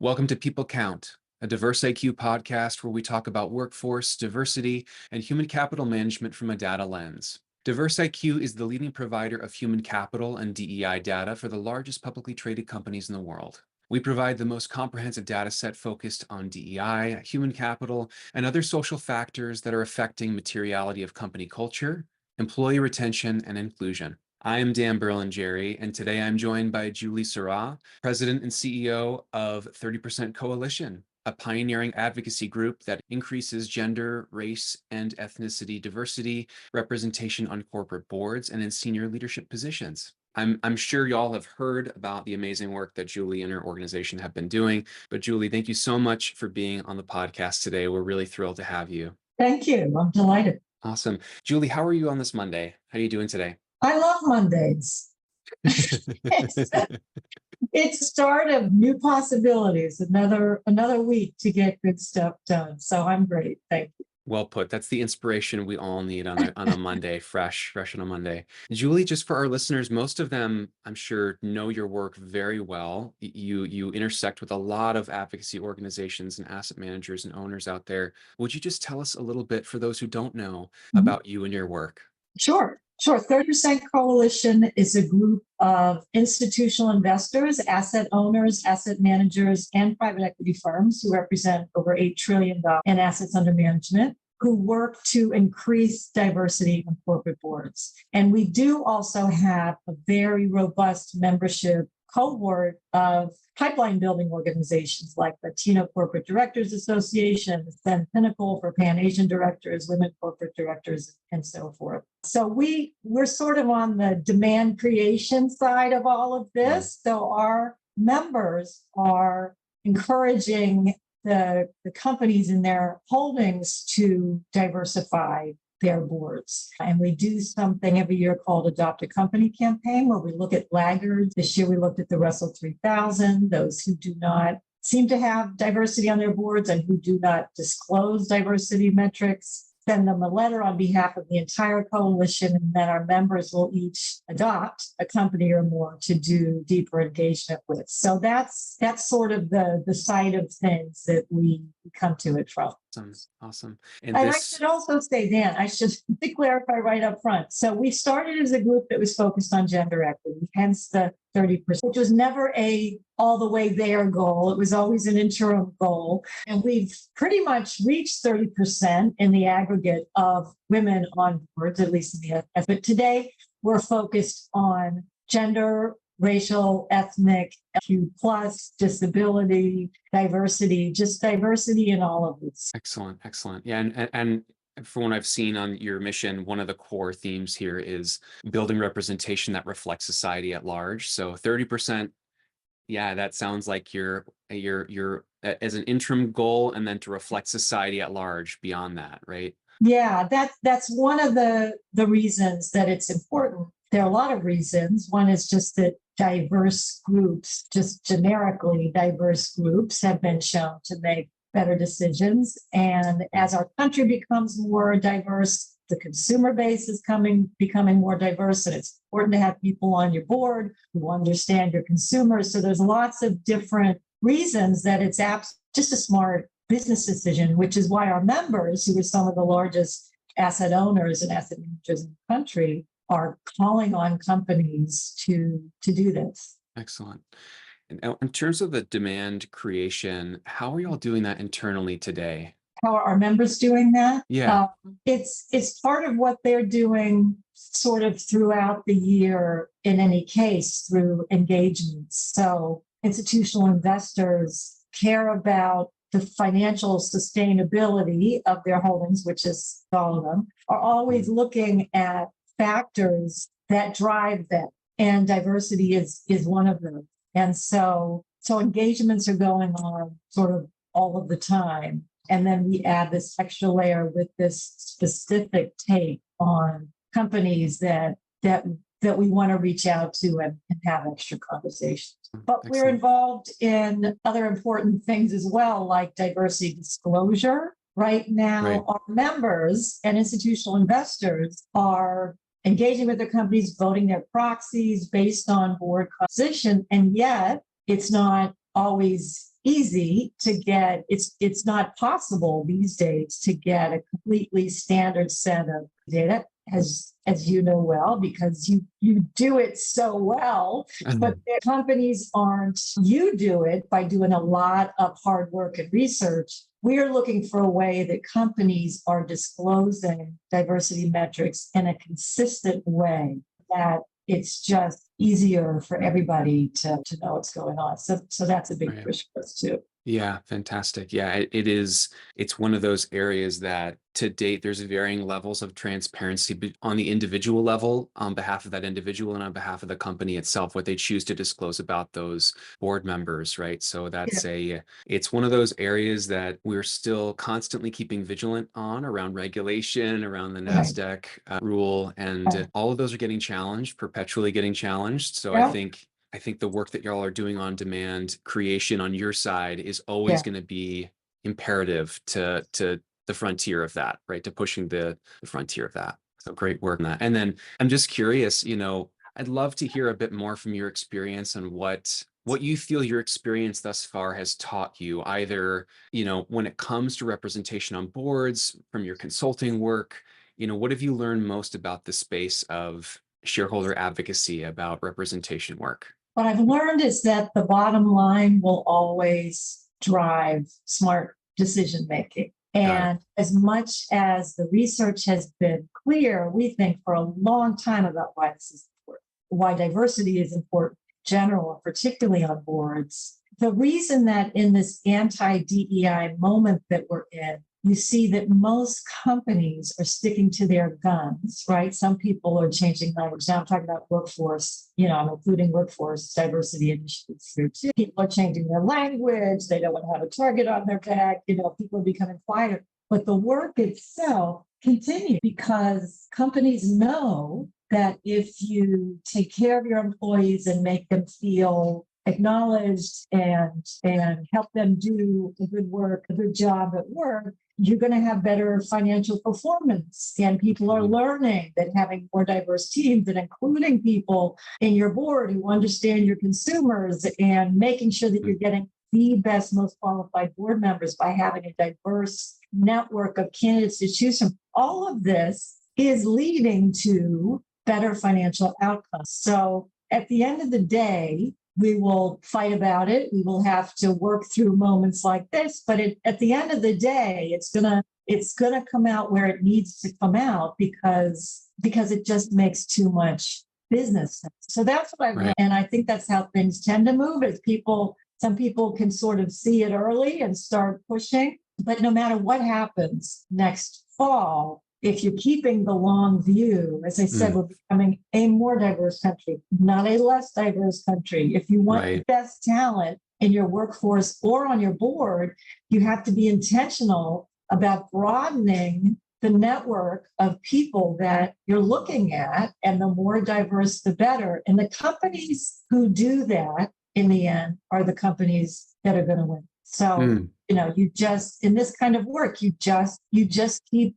Welcome to People Count, a Diverse IQ podcast where we talk about workforce, diversity, and human capital management from a data lens. Diverse IQ is the leading provider of human capital and DEI data for the largest publicly traded companies in the world. We provide the most comprehensive data set focused on DEI, human capital, and other social factors that are affecting materiality of company culture, employee retention, and inclusion. I am Dan Berlingeri, and today I'm joined by Julie Zuraw, President and CEO of 30% Coalition, a pioneering advocacy group that increases gender, race, and ethnicity diversity representation on corporate boards and in senior leadership positions. I'm sure y'all have heard about the amazing work that Julie and her organization have been doing, but Julie, thank you so much for being on the podcast today. We're really thrilled to have you. Thank you. I'm delighted. Awesome. Julie, how are you on this Monday? How are you doing today? I love Mondays. It's the start of new possibilities, another week to get good stuff done. So I'm great. Thank you. Well put. That's the inspiration we all need on a Monday, fresh on a Monday. Julie, just for our listeners, most of them, I'm sure, know your work very well. You intersect with a lot of advocacy organizations and asset managers and owners out there. Would you just tell us a little bit, for those who don't know, about you and your work? Sure. 30% Coalition is a group of institutional investors, asset owners, asset managers, and private equity firms who represent over $8 trillion in assets under management, who work to increase diversity on corporate boards. And we do also have a very robust membership cohort of pipeline building organizations like Latino Corporate Directors Association, Then Pinnacle for Pan-Asian directors, women corporate directors, and so forth. So we're sort of on the demand creation side of all of this. So our members are encouraging the companies in their holdings to diversify their boards. And we do something every year called Adopt a Company campaign, where we look at laggards. This year we looked at the Russell 3000, those who do not seem to have diversity on their boards and who do not disclose diversity metrics. Send them a letter on behalf of the entire coalition, and then our members will each adopt a company or more to do deeper engagement with. So that's sort of the side of things that we come to it from. Awesome. And I should also say, Dan, I should clarify right up front. So we started as a group that was focused on gender equity, hence the 30%, which was never a all the way there goal. It was always an interim goal. And we've pretty much reached 30% in the aggregate of women on boards, at least in the S. But today we're focused on gender, racial, ethnic, Q+, disability, diversity, just diversity in all of this. Excellent. Yeah, and from what I've seen on your mission, one of the core themes here is building representation that reflects society at large. So 30%, yeah, that sounds like you're as an interim goal, and then to reflect society at large beyond that, right? Yeah, that's one of the reasons that it's important. There are a lot of reasons. One is just that diverse groups, just generically diverse groups, have been shown to make better decisions. And as our country becomes more diverse, the consumer base is becoming more diverse, and it's important to have people on your board who understand your consumers. So there's lots of different reasons that it's just a smart business decision, which is why our members, who are some of the largest asset owners and asset managers in the country, are calling on companies to do this. Excellent. And in terms of the demand creation, how are y'all doing that internally today? How are our members doing that? Yeah. It's part of what they're doing sort of throughout the year, in any case, through engagements. So institutional investors care about the financial sustainability of their holdings, which is all of them, are always looking at factors that drive them. And diversity is one of them. And so engagements are going on sort of all of the time. And then we add this extra layer with this specific take on companies that we want to reach out to and have extra conversations. But Excellent. We're involved in other important things as well, like diversity disclosure. Right now, Our members and institutional investors are engaging with their companies, voting their proxies based on board composition, and yet it's not always easy to get, it's not possible these days to get a completely standard set of data, as you know well, because you do it so well. But the companies aren't. You do it by doing a lot of hard work and research. We are looking for a way that companies are disclosing diversity metrics in a consistent way that it's just easier for everybody to know what's going on. So that's a big Right. push for us too. Yeah, fantastic. Yeah, it is. It's one of those areas that to date, there's varying levels of transparency on the individual level, on behalf of that individual and on behalf of the company itself, what they choose to disclose about those board members, right? So Yeah. it's one of those areas that we're still constantly keeping vigilant on around regulation, around the Right. NASDAQ rule, and all of those are getting challenged, perpetually getting challenged. So Yeah. I think the work that y'all are doing on demand creation on your side is always Yeah. going to be imperative to the frontier of that, right? To pushing the frontier of that. So great work on that. And then I'm just curious, I'd love to hear a bit more from your experience on what you feel your experience thus far has taught you, either, when it comes to representation on boards, from your consulting work, what have you learned most about the space of shareholder advocacy, about representation work? What I've learned is that the bottom line will always drive smart decision making. Got it. And as much as the research has been clear, we think for a long time about why this is important, why diversity is important in general, particularly on boards. The reason that in this anti-DEI moment that we're in, you see that most companies are sticking to their guns, right? Some people are changing language. Now I'm talking about workforce, I'm including workforce diversity initiatives here too. People are changing their language. They don't want to have a target on their back. People are becoming quieter. But the work itself continues because companies know that if you take care of your employees and make them feel acknowledged and help them do a good job at work, you're going to have better financial performance. And people are learning that having more diverse teams and including people in your board who understand your consumers and making sure that you're getting the best, most qualified board members by having a diverse network of candidates to choose from. All of this is leading to better financial outcomes. So at the end of the day, we will fight about it. We will have to work through moments like this, but at the end of the day, it's gonna come out where it needs to come out because it just makes too much business sense. So that's what I've learned, and I think that's how things tend to move. Is some people can sort of see it early and start pushing, but no matter what happens next fall, if you're keeping the long view, as I said, we're becoming a more diverse country, not a less diverse country. If you want the best talent in your workforce or on your board, you have to be intentional about broadening the network of people that you're looking at, and the more diverse, the better. And the companies who do that in the end are the companies that are going to win. So, you just, in this kind of work, you just keep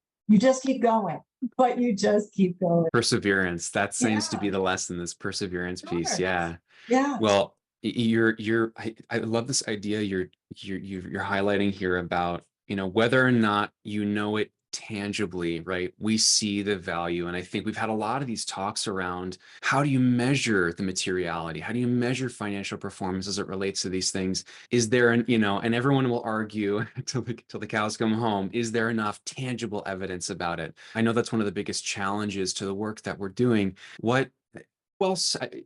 going, but you just keep going. Perseverance. That seems to be the lesson, this perseverance piece. Yeah. Yeah. Well, I love this idea you're highlighting here about, whether or not it tangibly, right? We see the value. And I think we've had a lot of these talks around how do you measure the materiality? How do you measure financial performance as it relates to these things? Is there and everyone will argue till the cows come home, is there enough tangible evidence about it? I know that's one of the biggest challenges to the work that we're doing. Well,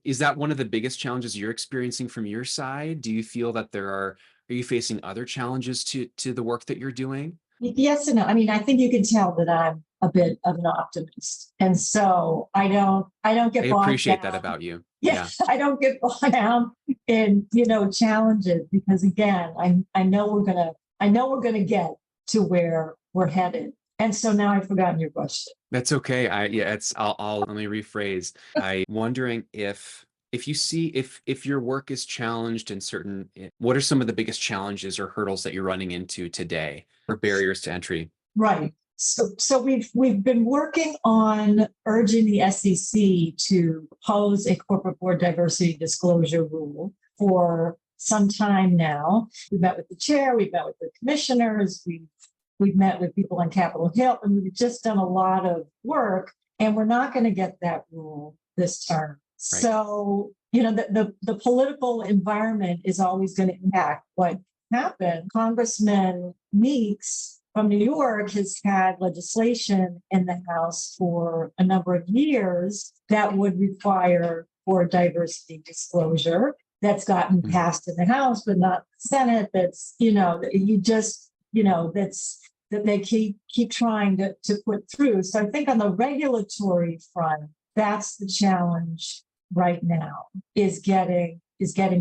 is that one of the biggest challenges you're experiencing from your side? Do you feel that are you facing other challenges to the work that you're doing? Yes and no. I mean, I think you can tell that I'm a bit of an optimist. And so I don't get I bogged appreciate down. that about you. Yeah. I don't get bogged down in, challenges because again, I know we're gonna get to where we're headed. And so now I've forgotten your question. That's okay. I'll let me rephrase. I wondering if you see if your work is challenged in certain, what are some of the biggest challenges or hurdles that you're running into today, or barriers to entry? Right. So we've been working on urging the SEC to pose a corporate board diversity disclosure rule for some time now. We've met with the chair, we've met with the commissioners, we've met with people on Capitol Hill, and we've just done a lot of work, and we're not going to get that rule this term. Right. So, the political environment is always going to impact what happened. Congressman Meeks from New York has had legislation in the House for a number of years that would require for diversity disclosure. That's gotten passed in the House, but not the Senate. That's, that they keep trying to put through. So I think on the regulatory front, that's the challenge right now, is getting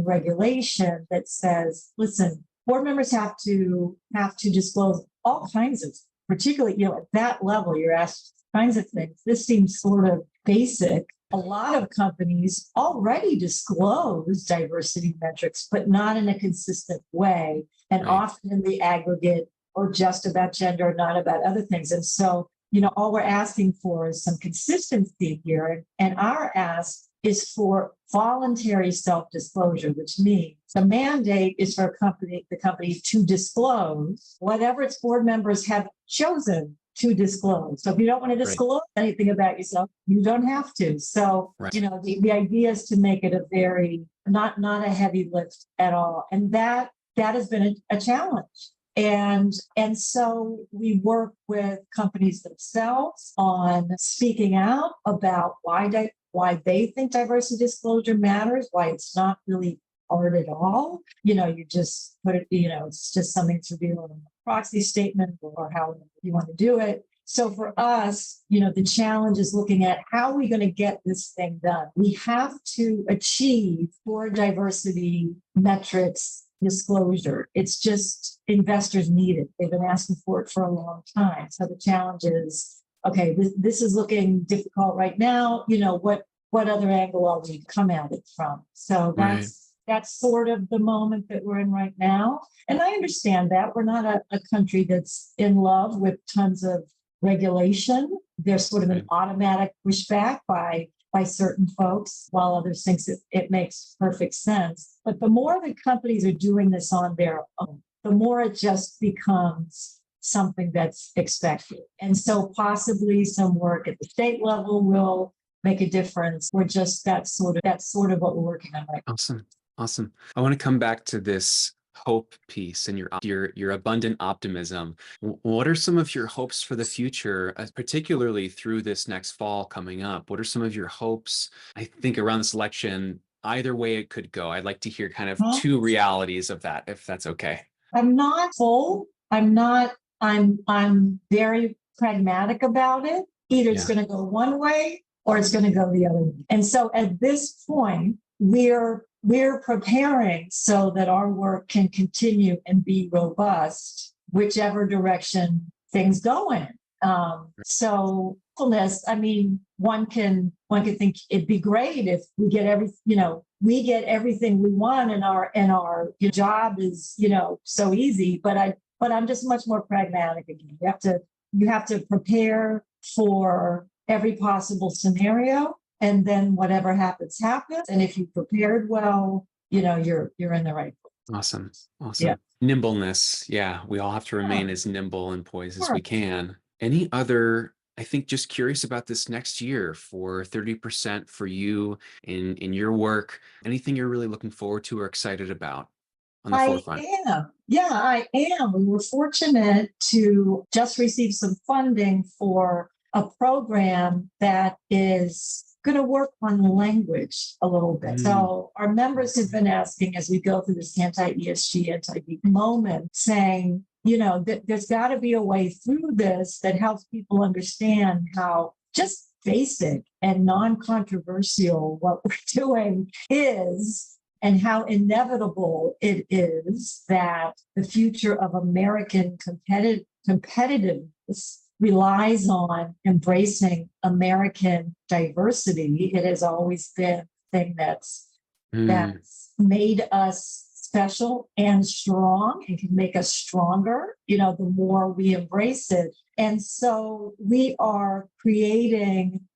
regulation that says, listen, board members have to disclose all kinds of, particularly, at that level, you're asked kinds of things. This seems sort of basic. A lot of companies already disclose diversity metrics, but not in a consistent way, and Right. often in the aggregate or just about gender, not about other things. And so, all we're asking for is some consistency here. And our ask is for voluntary self-disclosure, which means the mandate is for the company to disclose whatever its board members have chosen to disclose. So if you don't want to disclose anything about yourself, you don't have to. So, Right. The idea is to make it a very, not a heavy lift at all. And that has been a challenge. And so we work with companies themselves on speaking out about why they think diversity disclosure matters, why it's not really hard at all. You just put it, it's just something to do in a proxy statement or however you want to do it. So for us, the challenge is looking at how are we going to get this thing done? We have to achieve for diversity metrics disclosure. It's just investors need it. They've been asking for it for a long time. So the challenge is, okay, this is looking difficult right now. What other angle are we come at it from? So that's sort of the moment that we're in right now. And I understand that we're not a country that's in love with tons of regulation. There's sort of an automatic pushback by certain folks, while others think it makes perfect sense. But the more that companies are doing this on their own, the more it just becomes something that's expected. And so possibly some work at the state level will make a difference. We're just that's sort of what we're working on right now. Awesome. I want to come back to this hope piece and your abundant optimism. What are some of your hopes for the future, particularly through this next fall coming up? What are some of your hopes? I think around this election, either way it could go. I'd like to hear kind of two realities of that, if that's okay. I'm not full. I'm very pragmatic about it. Either it's going to go one way or it's going to go the other way. And so at this point, we're preparing so that our work can continue and be robust, whichever direction things go in. So, I mean, one can think it'd be great if we get everything we want, and our job is so easy. But I'm just much more pragmatic again. You have to prepare for every possible scenario. And then whatever happens. And if you prepared well, you're in the right place. Awesome. Yeah. Nimbleness. Yeah. We all have to remain as nimble and poised as we can. Any other, I think, just curious about this next year for 30% for you in your work, anything you're really looking forward to or excited about on the forefront? I am. We were fortunate to just receive some funding for a program that is going to work on language a little bit. So our members have been asking as we go through this anti-ESG, anti-geek moment, saying, there's got to be a way through this that helps people understand how just basic and non-controversial what we're doing is, and how inevitable it is that the future of American competitiveness relies on embracing American diversity. It has always been a thing that's made us special and strong and can make us stronger, the more we embrace it. And so we are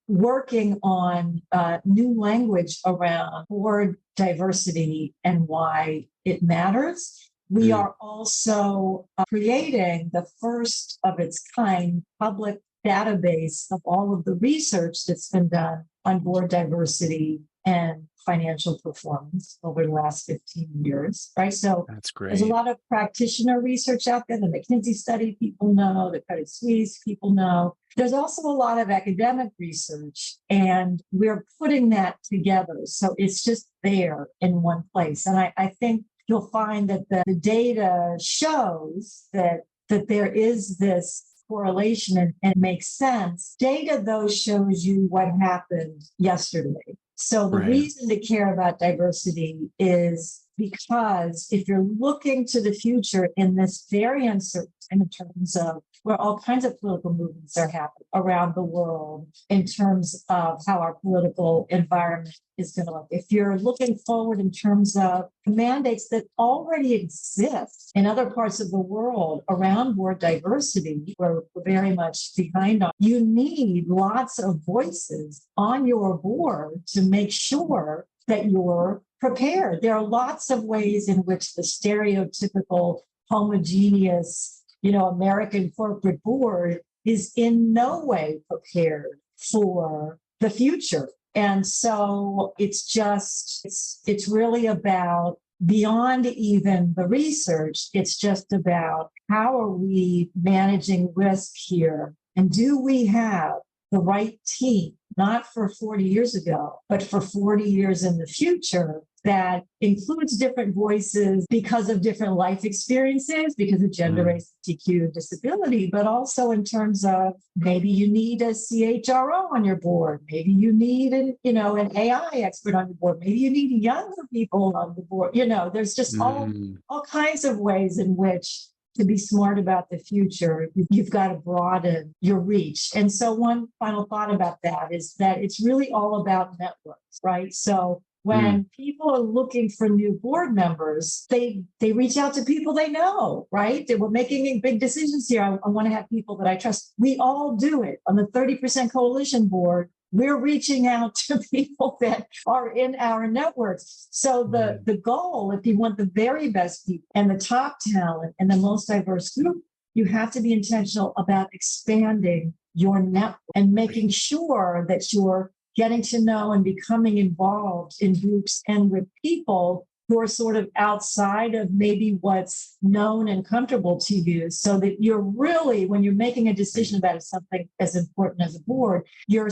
working on new language around board diversity and why it matters. We Mm, are also creating the first of its kind public database of all of the research that's been done on board diversity and financial performance over the last 15 years, right? So that's there's a great. lot of practitioner research out there. The McKinsey study, people know, the Credit Suisse, people know. There's also a lot of academic research, and we're putting that together. So it's just there in one place. And I think you'll find that the data shows that there is this correlation and makes sense. Data, though, shows you what happened yesterday. So the Right. reason to care about diversity is because if you're looking to the future in this very uncertain time in terms of where all kinds of political movements are happening around the world in terms of how our political environment is going to look. If you're looking forward in terms of mandates that already exist in other parts of the world around board diversity, where we're very much behind on, you need lots of voices on your board to make sure that you're prepared. There are lots of ways in which the stereotypical homogeneous, American corporate board is in no way prepared for the future. And so it's really about beyond even the research. It's just about how are we managing risk here? And do we have the right team, not for 40 years ago, but for 40 years in the future, that includes different voices because of different life experiences, because of gender, Mm, race, TQ, disability, but also in terms of maybe you need a CHRO on your board, maybe you need an AI expert on your board, maybe you need younger people on the board. There's just mm, all kinds of ways in which to be smart about the future, you've got to broaden your reach. And so one final thought about that is that it's really all about networks, right? So mm. when people are looking for new board members, they reach out to people they know, right? We're making big decisions here. I want to have people that I trust. We all do it on the 30% coalition board. We're reaching out to people that are in our networks. So Mm. the goal, if you want the very best people and the top talent and the most diverse group, you have to be intentional about expanding your network and making sure that you're getting to know and becoming involved in groups and with people who are sort of outside of maybe what's known and comfortable to you, so that you're really, when you're making a decision about something as important as a board, you're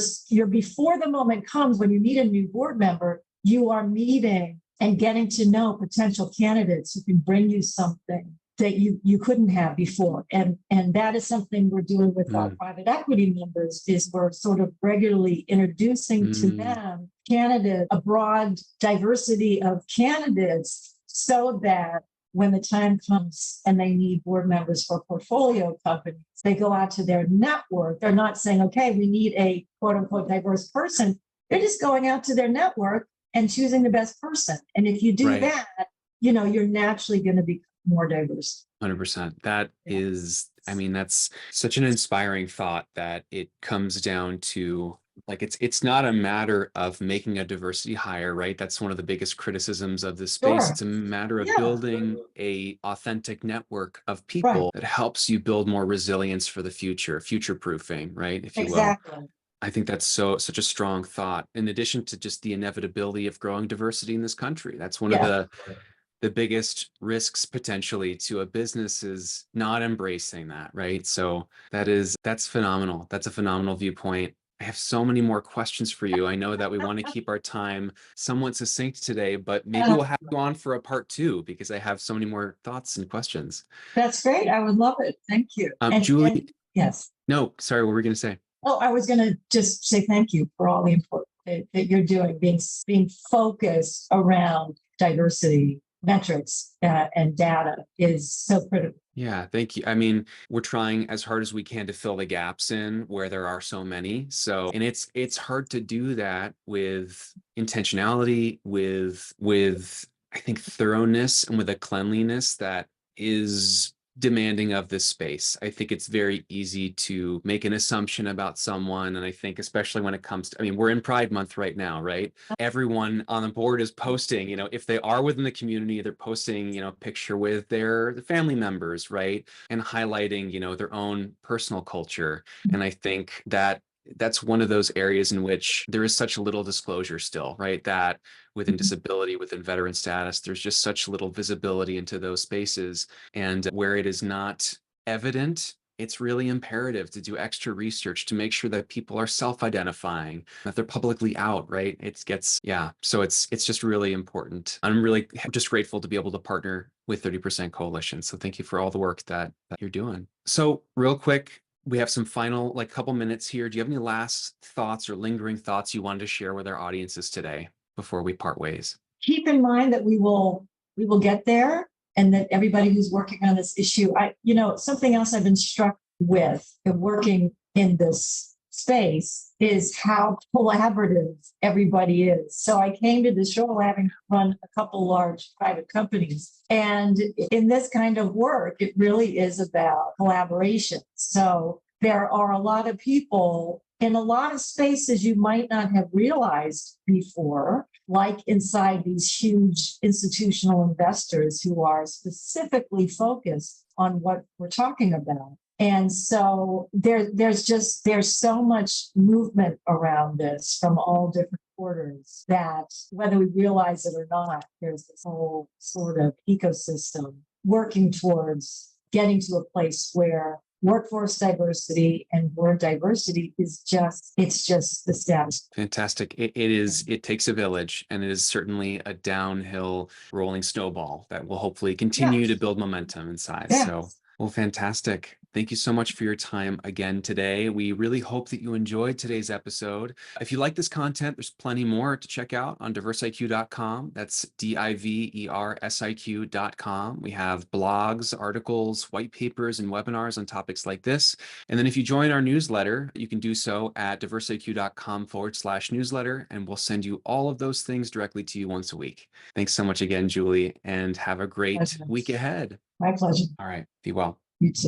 before the moment comes when you meet a new board member, you are meeting and getting to know potential candidates who can bring you something that you couldn't have before. And that is something we're doing with our Mm, private equity members, is we're sort of regularly introducing to mm, them a broad diversity of candidates, so that when the time comes and they need board members for portfolio companies, they go out to their network. They're not saying, okay, we need a quote unquote diverse person. They're just going out to their network and choosing the best person. And if you do right. that, you're naturally going to be more diverse. 100%. That Yeah. is, I mean, that's such an inspiring thought that it comes down to, like, it's not a matter of making a diversity hire, right? That's one of the biggest criticisms of this space. Sure. It's a matter of Yeah. building a authentic network of Right. people that helps you build more resilience for the future proofing, right? If you will. Exactly. I think that's such a strong thought. In addition to just the inevitability of growing diversity in this country, that's one of Yeah. the biggest risks potentially to a business is not embracing that, right? So that's phenomenal. That's a phenomenal viewpoint. I have so many more questions for you. I know that we want to keep our time somewhat succinct today, but maybe we'll have you on for a part two because I have so many more thoughts and questions. That's great. I would love it. Thank you. And Julie, yes. no, sorry, what were we going to say? Oh, I was going to just say thank you for all the important that you're doing, being focused around diversity metrics and data is so critical. Yeah, thank you. I mean, we're trying as hard as we can to fill the gaps in where there are so many. So, and it's hard to do that with intentionality, with I think thoroughness and with a cleanliness that is demanding of this space. I think it's very easy to make an assumption about someone. And I think, especially when it comes to, I mean, we're in Pride Month right now, right? Everyone on the board is posting, if they are within the community, they're posting, a picture with their family members, right? And highlighting, their own personal culture. And I think that that's one of those areas in which there is such little disclosure still, right? That within disability, within veteran status, there's just such little visibility into those spaces. And where it is not evident, it's really imperative to do extra research to make sure that people are self-identifying, that they're publicly out, right? It gets, yeah. So it's just really important. I'm really just grateful to be able to partner with 30% Coalition. So thank you for all the work that you're doing. So real quick, we have some final couple minutes here. Do you have any last thoughts or lingering thoughts you wanted to share with our audiences today before we part ways? Keep in mind that we will get there, and that everybody who's working on this issue, something else I've been struck with in working in this space is how collaborative everybody is. So I came to this role having run a couple large private companies. And in this kind of work, it really is about collaboration. So there are a lot of people in a lot of spaces you might not have realized before, like inside these huge institutional investors who are specifically focused on what we're talking about. And so there's so much movement around this from all different quarters that whether we realize it or not, there's this whole sort of ecosystem working towards getting to a place where workforce diversity and board diversity is just the status. Fantastic. It takes a village, and it is certainly a downhill rolling snowball that will hopefully continue to build momentum and size. Yes. So, well, fantastic. Thank you so much for your time again today. We really hope that you enjoyed today's episode. If you like this content, there's plenty more to check out on diversiq.com. That's DIVERSIQ.com. We have blogs, articles, white papers, and webinars on topics like this. And then if you join our newsletter, you can do so at diversiq.com/newsletter, and we'll send you all of those things directly to you once a week. Thanks so much again, Julie, and have a great week ahead. My pleasure. All right. Be well. You too.